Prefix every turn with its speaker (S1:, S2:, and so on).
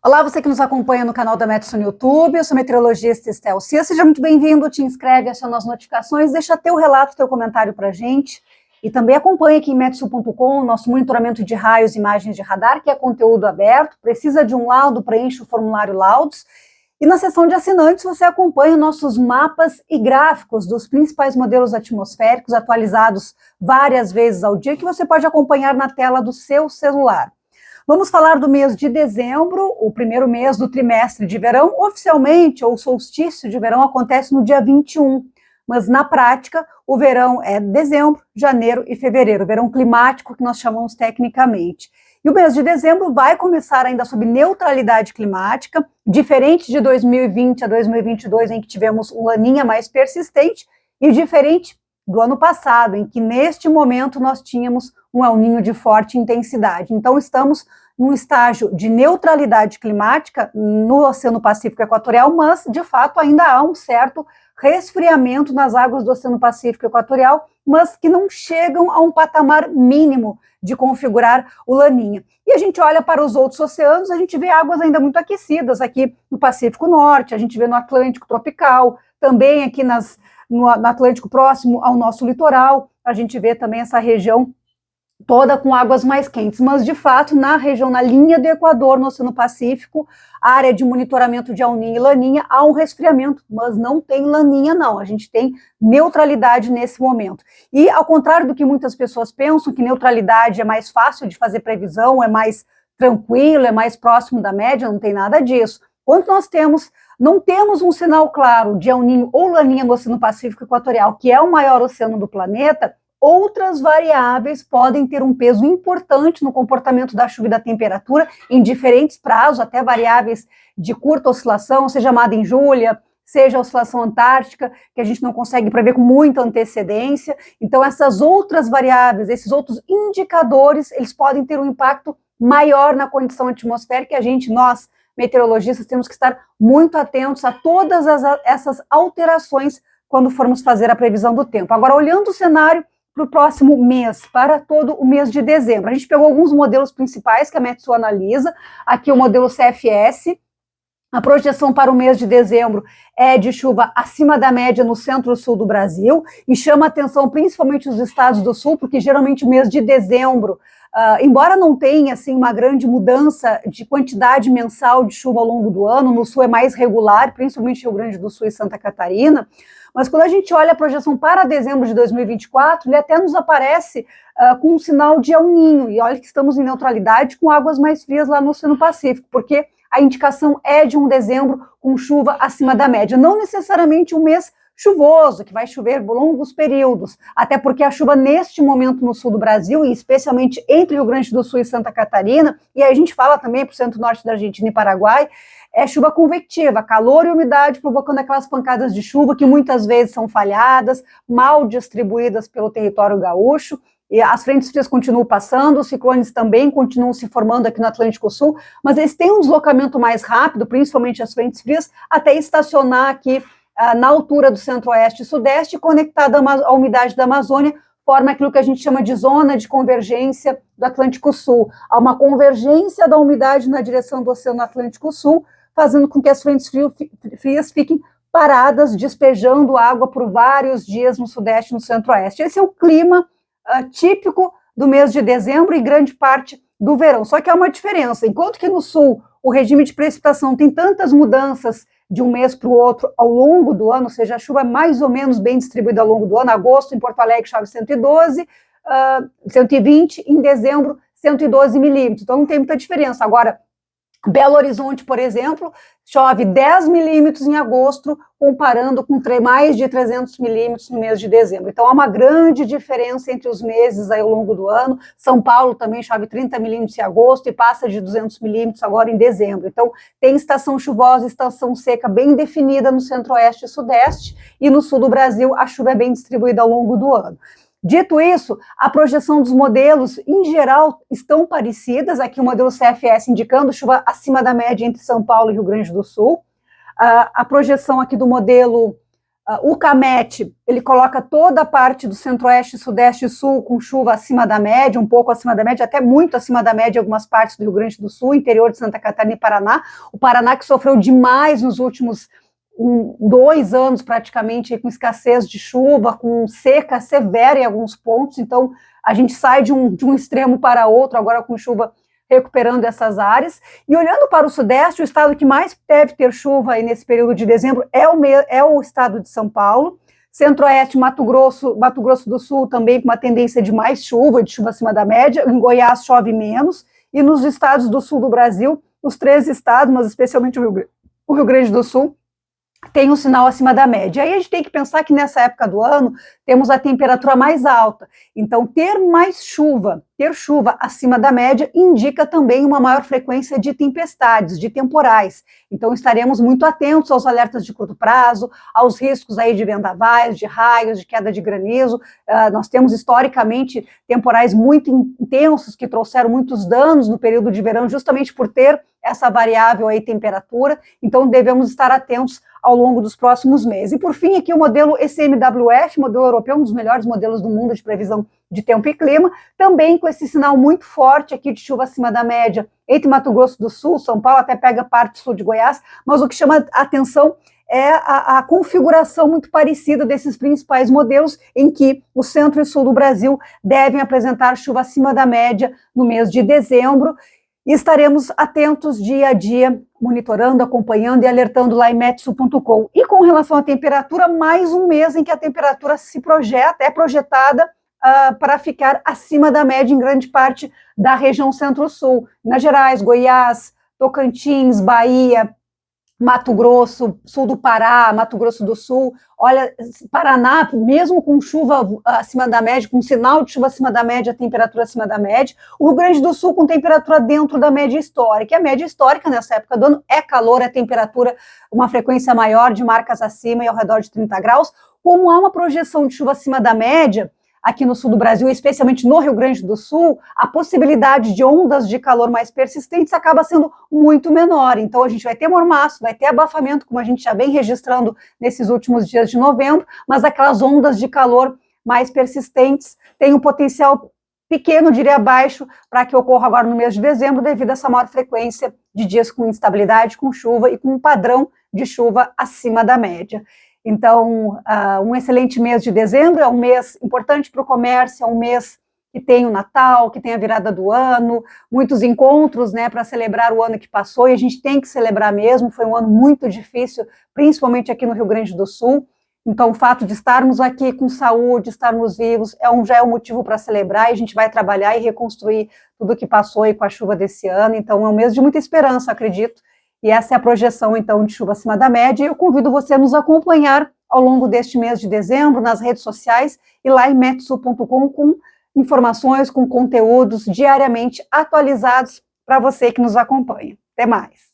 S1: Olá, você que nos acompanha no canal da Metsu no YouTube, eu sou a meteorologista Estel Cia, seja muito bem-vindo, te inscreve, aciona as notificações, deixa teu relato, teu comentário pra gente, e também acompanha aqui em metsu.com o nosso monitoramento de raios e imagens de radar, que é conteúdo aberto, precisa de um laudo, preenche o formulário laudos, e na seção de assinantes você acompanha nossos mapas e gráficos dos principais modelos atmosféricos atualizados várias vezes ao dia, que você pode acompanhar na tela do seu celular. Vamos falar do mês de dezembro, o primeiro mês do trimestre de verão. Oficialmente, ou solstício de verão, acontece no dia 21, mas na prática, o verão é dezembro, janeiro e fevereiro, o verão climático que nós chamamos tecnicamente. E o mês de dezembro vai começar ainda sob neutralidade climática, diferente de 2020 a 2022, em que tivemos um laninha mais persistente, e diferente do ano passado, em que neste momento nós tínhamos um El Niño de forte intensidade. Então estamos num estágio de neutralidade climática no Oceano Pacífico Equatorial, mas de fato ainda há um certo resfriamento nas águas do Oceano Pacífico Equatorial, mas que não chegam a um patamar mínimo de configurar o laninha. E a gente olha para os outros oceanos, a gente vê águas ainda muito aquecidas aqui no Pacífico Norte, a gente vê no Atlântico tropical, também aqui no Atlântico próximo ao nosso litoral, a gente vê também essa região toda com águas mais quentes, mas de fato na região, na linha do Equador, no Oceano Pacífico, área de monitoramento de El Niño e Laninha, há um resfriamento, mas não tem Laninha não, a gente tem neutralidade nesse momento. E ao contrário do que muitas pessoas pensam, que neutralidade é mais fácil de fazer previsão, é mais tranquilo, é mais próximo da média, não tem nada disso. Quando nós não temos um sinal claro de El Niño ou Laninha no Oceano Pacífico Equatorial, que é o maior oceano do planeta, outras variáveis podem ter um peso importante no comportamento da chuva e da temperatura em diferentes prazos, até variáveis de curta oscilação, seja Madden em Júlia, seja a oscilação antártica, que a gente não consegue prever com muita antecedência. Então, essas outras variáveis, esses outros indicadores, eles podem ter um impacto maior na condição atmosférica e nós, meteorologistas, temos que estar muito atentos a todas essas alterações quando formos fazer a previsão do tempo. Agora, olhando o cenário para o próximo mês, para todo o mês de dezembro. A gente pegou alguns modelos principais que a Metsu analisa, aqui o modelo CFS, a projeção para o mês de dezembro é de chuva acima da média no centro-sul do Brasil, e chama atenção principalmente os estados do sul, porque geralmente o mês de dezembro, embora não tenha assim, uma grande mudança de quantidade mensal de chuva ao longo do ano, no sul é mais regular, principalmente Rio Grande do Sul e Santa Catarina, mas quando a gente olha a projeção para dezembro de 2024, ele até nos aparece com um sinal de El Niño, e olha que estamos em neutralidade com águas mais frias lá no Oceano Pacífico, porque a indicação é de um dezembro com chuva acima da média, não necessariamente um mês chuvoso, que vai chover longos períodos, até porque a chuva neste momento no sul do Brasil, e especialmente entre Rio Grande do Sul e Santa Catarina, e aí a gente fala também para o centro-norte da Argentina e Paraguai, é chuva convectiva, calor e umidade provocando aquelas pancadas de chuva que muitas vezes são falhadas, mal distribuídas pelo território gaúcho, e as frentes frias continuam passando, os ciclones também continuam se formando aqui no Atlântico Sul, mas eles têm um deslocamento mais rápido, principalmente as frentes frias, até estacionar aqui na altura do centro-oeste e sudeste, conectada à umidade da Amazônia, forma aquilo que a gente chama de zona de convergência do Atlântico Sul. Há uma convergência da umidade na direção do Oceano Atlântico Sul, fazendo com que as frentes frias fiquem paradas, despejando água por vários dias no sudeste e no centro-oeste. Esse é o clima típico do mês de dezembro e grande parte do verão. Só que há uma diferença. Enquanto que no sul o regime de precipitação tem tantas mudanças de um mês para o outro ao longo do ano, ou seja, a chuva é mais ou menos bem distribuída ao longo do ano. Agosto em Porto Alegre chove 112, 120, em dezembro 112 milímetros. Então não tem muita diferença. Agora, Belo Horizonte, por exemplo, chove 10 milímetros em agosto, comparando com mais de 300 milímetros no mês de dezembro. Então, há uma grande diferença entre os meses aí ao longo do ano. São Paulo também chove 30 milímetros em agosto e passa de 200 milímetros agora em dezembro. Então, tem estação chuvosa e estação seca bem definida no centro-oeste e sudeste, e no sul do Brasil a chuva é bem distribuída ao longo do ano. Dito isso, a projeção dos modelos, em geral, estão parecidas. Aqui o modelo CFS indicando chuva acima da média entre São Paulo e Rio Grande do Sul. A projeção aqui do modelo O CAMET, ele coloca toda a parte do centro-oeste, sudeste e sul com chuva acima da média, um pouco acima da média, até muito acima da média em algumas partes do Rio Grande do Sul, interior de Santa Catarina e Paraná. O Paraná que sofreu demais nos últimos 2 anos praticamente, com escassez de chuva, com seca severa em alguns pontos, então a gente sai de um extremo para outro, agora com chuva recuperando essas áreas. E olhando para o sudeste, o estado que mais deve ter chuva aí nesse período de dezembro é o estado de São Paulo. Centro-oeste, Mato Grosso do Sul também com uma tendência de mais chuva, de chuva acima da média. Em Goiás chove menos. E nos estados do sul do Brasil, os 3 estados, mas especialmente o Rio Grande do Sul, tem um sinal acima da média. Aí a gente tem que pensar que nessa época do ano temos a temperatura mais alta. Então, ter chuva acima da média indica também uma maior frequência de tempestades, de temporais. Então, estaremos muito atentos aos alertas de curto prazo, aos riscos aí de vendavais, de raios, de queda de granizo. Nós temos historicamente temporais muito intensos que trouxeram muitos danos no período de verão, justamente por ter essa variável aí temperatura. Então, devemos estar atentos ao longo dos próximos meses. E, por fim, aqui o modelo ECMWF, modelo europeu, um dos melhores modelos do mundo de previsão de tempo e clima, também com esse sinal muito forte aqui de chuva acima da média entre Mato Grosso do Sul, São Paulo, até pega parte sul de Goiás, mas o que chama a atenção é a configuração muito parecida desses principais modelos, em que o centro e sul do Brasil devem apresentar chuva acima da média no mês de dezembro. E estaremos atentos dia a dia, monitorando, acompanhando e alertando lá em metsu.com. E com relação à temperatura, mais um mês em que a temperatura é projetada para ficar acima da média em grande parte da região centro-sul. Minas Gerais, Goiás, Tocantins, Bahia, Mato Grosso, sul do Pará, Mato Grosso do Sul, olha, Paraná, mesmo com chuva acima da média, com sinal de chuva acima da média, temperatura acima da média, o Rio Grande do Sul com temperatura dentro da média histórica, e a média histórica nessa época do ano é calor, é temperatura, uma frequência maior de marcas acima e ao redor de 30 graus, como há uma projeção de chuva acima da média, aqui no sul do Brasil, especialmente no Rio Grande do Sul, a possibilidade de ondas de calor mais persistentes acaba sendo muito menor. Então, a gente vai ter mormaço, vai ter abafamento, como a gente já vem registrando nesses últimos dias de novembro, mas aquelas ondas de calor mais persistentes têm um potencial pequeno, diria baixo, para que ocorra agora no mês de dezembro, devido a essa maior frequência de dias com instabilidade, com chuva e com um padrão de chuva acima da média. Então, um excelente mês de dezembro, é um mês importante para o comércio, é um mês que tem o Natal, que tem a virada do ano, muitos encontros, né, para celebrar o ano que passou, e a gente tem que celebrar mesmo, foi um ano muito difícil, principalmente aqui no Rio Grande do Sul. Então, o fato de estarmos aqui com saúde, estarmos vivos, já é um motivo para celebrar, e a gente vai trabalhar e reconstruir tudo que passou aí com a chuva desse ano. Então, é um mês de muita esperança, acredito. E essa é a projeção, então, de chuva acima da média. E eu convido você a nos acompanhar ao longo deste mês de dezembro, nas redes sociais e lá em metsu.com, com informações, com conteúdos diariamente atualizados para você que nos acompanha. Até mais!